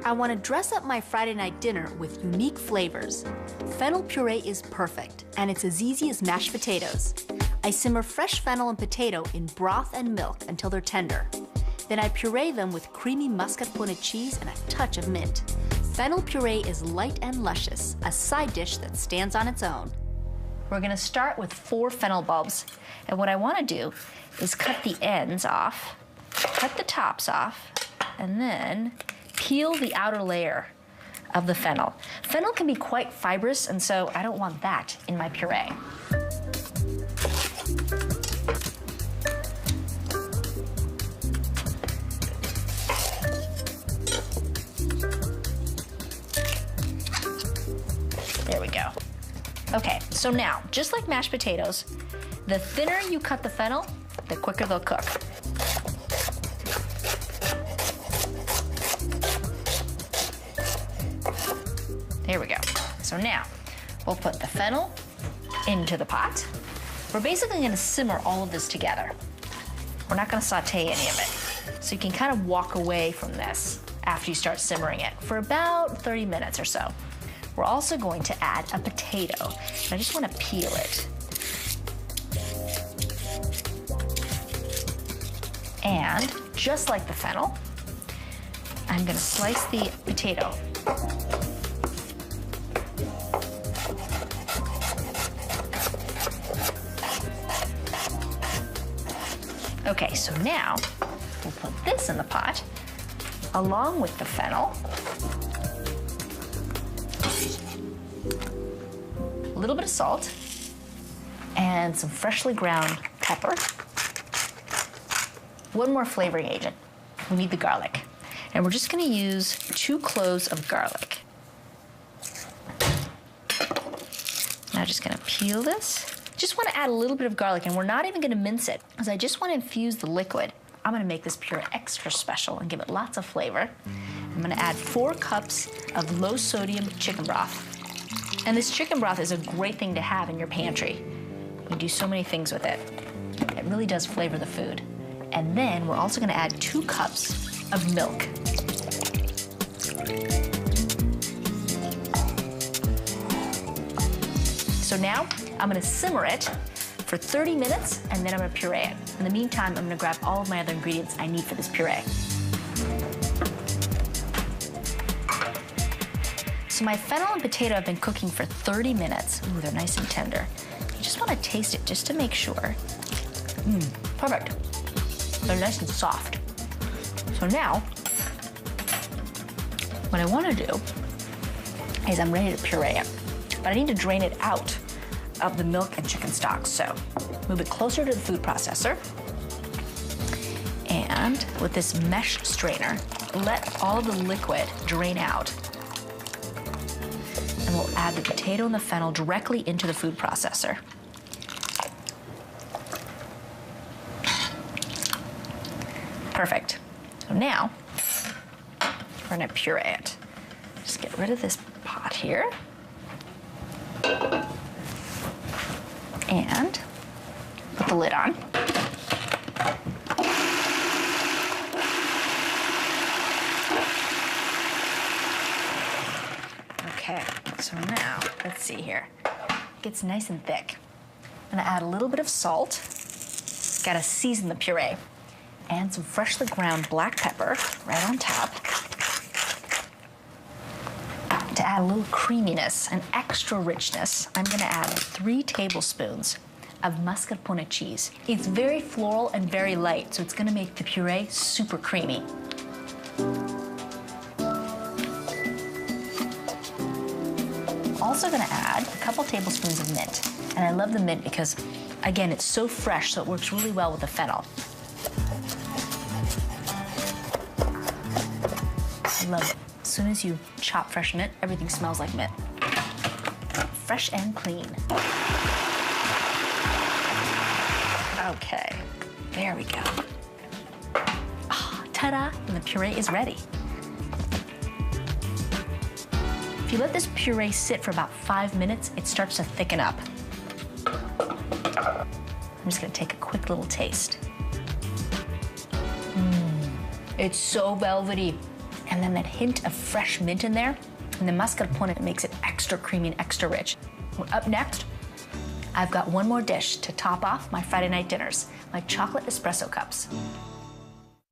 I want to dress up my Friday night dinner with unique flavors. Fennel puree is perfect, and it's as easy as mashed potatoes. I simmer fresh fennel and potato in broth and milk until they're tender. Then I puree them with creamy mascarpone cheese and a touch of mint. Fennel puree is light and luscious, a side dish that stands on its own. We're gonna start with 4 fennel bulbs. And what I wanna do is cut the ends off, cut the tops off, and then peel the outer layer of the fennel. Fennel can be quite fibrous, and so I don't want that in my puree. There we go. Okay, so now, just like mashed potatoes, the thinner you cut the fennel, the quicker they'll cook. There we go. So now, we'll put the fennel into the pot. We're basically gonna simmer all of this together. We're not gonna saute any of it. So you can kind of walk away from this after you start simmering it for about 30 minutes or so. We're also going to add a potato. I just wanna peel it. And just like the fennel, I'm gonna slice the potato. Okay, so now we'll put this in the pot along with the fennel, a little bit of salt, and some freshly ground pepper. One more flavoring agent. We need the garlic. And we're just gonna use 2 cloves of garlic. Now just gonna peel this. Just wanna add a little bit of garlic, and we're not even gonna mince it, because I just wanna infuse the liquid. I'm gonna make this puree extra special and give it lots of flavor. I'm gonna add 4 cups of low sodium chicken broth. And this chicken broth is a great thing to have in your pantry. You can do so many things with it. It really does flavor the food. And then we're also gonna add 2 cups of milk. So now I'm gonna simmer it for 30 minutes, and then I'm gonna puree it. In the meantime, I'm gonna grab all of my other ingredients I need for this puree. So my fennel and potato have been cooking for 30 minutes. Ooh, they're nice and tender. You just wanna taste it just to make sure. Perfect. They're nice and soft. So now, what I wanna do is I'm ready to puree it, but I need to drain it out of the milk and chicken stock. So move it closer to the food processor, and with this mesh strainer, let all the liquid drain out. And we'll add the potato and the fennel directly into the food processor. Perfect. So now, we're gonna puree it. Just get rid of this pot here. And put the lid on. Okay, so now, let's see here. It gets nice and thick. I'm gonna add a little bit of salt. Gotta season the puree. And some freshly ground black pepper right on top. To add a little creaminess and extra richness, I'm gonna add 3 tablespoons of mascarpone cheese. It's very floral and very light, so it's gonna make the puree super creamy. Also gonna add a couple tablespoons of mint. And I love the mint because, again, it's so fresh, so it works really well with the fennel. I love it. As soon as you chop fresh mint, everything smells like mint. Fresh and clean. Okay, there we go. Oh, ta-da, and the puree is ready. If you let this puree sit for about 5 minutes, it starts to thicken up. I'm just gonna take a quick little taste. It's so velvety and then that hint of fresh mint in there, and the mascarpone makes it extra creamy and extra rich. Up next, I've got one more dish to top off my Friday night dinners, my chocolate espresso cups.